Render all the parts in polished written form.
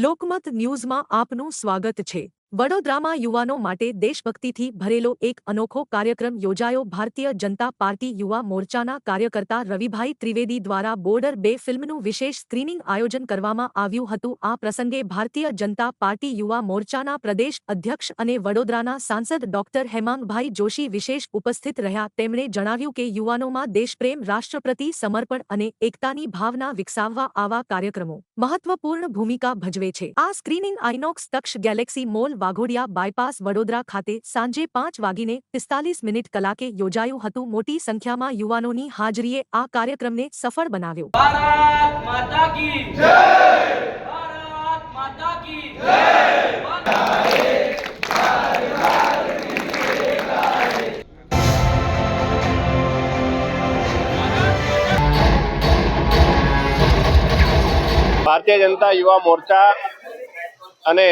લોકમત ન્યૂઝમાં આપનું સ્વાગત છે। વડોદરામાં યુવાનો માટે દેશભક્તિથી ભરેલો એક અનોખો કાર્યક્રમ યોજાયો। ભારતીય જનતા પાર્ટી યુવા મોરચાના કાર્યકર્તા રવિભાઈ ત્રિવેદી દ્વારા બોર્ડર 2 ફિલ્મનું વિશેષ સ્ક્રીનિંગ આયોજન કરવામાં આવ્યું હતું। આ પ્રસંગે ભારતીય જનતા પાર્ટી યુવા મોરચાના પ્રદેશ અધ્યક્ષ અને વડોદરાના સાંસદ ડોક્ટર હેમાંગભાઈ જોશી વિશેષ ઉપસ્થિત રહ્યા। તેમણે જણાવ્યું કે યુવાનોમાં દેશપ્રેમ, રાષ્ટ્ર પ્રતિ સમર્પણ અને એકતાની ભાવના વિકસાવવા આવા કાર્યક્રમો મહત્વપૂર્ણ ભૂમિકા ભજવે છે। આ screening INOX Taksh Galaxy Mall Waghodia bypass Vadodara ખાતે સાંજે 5:45 કલાકે યોજાયું હતું। મોટી સંખ્યામાં યુવાનોની હાજરીએ આ કાર્યક્રમને સફળ બનાવ્યો। ભારત માતા કી જય! ભારત માતા કી જય! ભારતીય જનતા યુવા મોરચા અને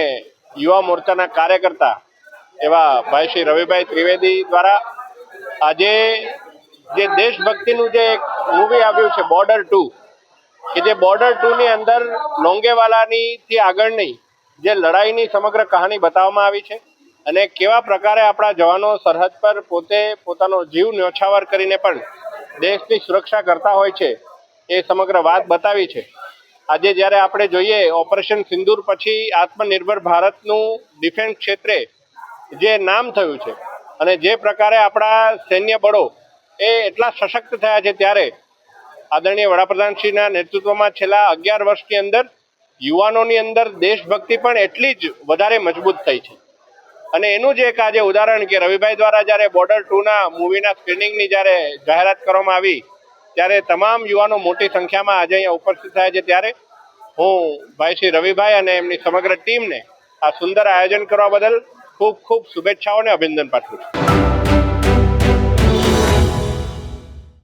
યુવા મોરચાના કાર્યકર્તા એવા ભાઈ શ્રી રવિભાઈ ત્રિવેદી દ્વારા આજે જે દેશભક્તિનું જે એક મૂવી આવ્યું છે બોર્ડર 2, કે જે બોર્ડર 2 ની અંદર લોંગેવાલાની થી આગળની જે લડાઈની સમગ્ર કહાની બતાવવામાં આવી છે અને કેવા પ્રકારે આપણા જવાનો સરહદ પર પોતે પોતાનો જીવ ન્યોછાવર કરીને પણ દેશની સુરક્ષા કરતા હોય છે એ સમગ્ર વાત બતાવી છે। આજે જ્યારે આપણે જોઈએ ઓપરેશન સિંદૂર પછી આત્મનિર્ભર ભારતનું ડિફેન્સ ક્ષેત્રે જે નામ થયું છે અને જે પ્રકારે આપણા સૈન્ય બળો એ એટલા સશક્ત થયા છે, ત્યારે આદરણીય વડાપ્રધાનશ્રીના નેતૃત્વમાં છેલ્લા 11 વર્ષની અંદર યુવાનોની અંદર દેશભક્તિ પણ એટલી જ વધારે મજબૂત થઈ છે। અને એનું જ એક આજે ઉદાહરણ કે રવિભાઈ દ્વારા જ્યારે બોર્ડર 2ના મૂવીના સ્ક્રીનિંગની જ્યારે જાહેરાત કરવામાં આવી ત્યારે તમામ યુવાનો મોટી સંખ્યામાં આજે અહીંયા ઉપસ્થિત થયા છે। ત્યારે હું ભાઈ શ્રી રવિભાઈ અને એમની સમગ્ર ટીમને આ સુંદર આયોજન કરવા બદલ ખૂબ ખૂબ શુભેચ્છાઓ અને અભિનંદન પાઠવું છું।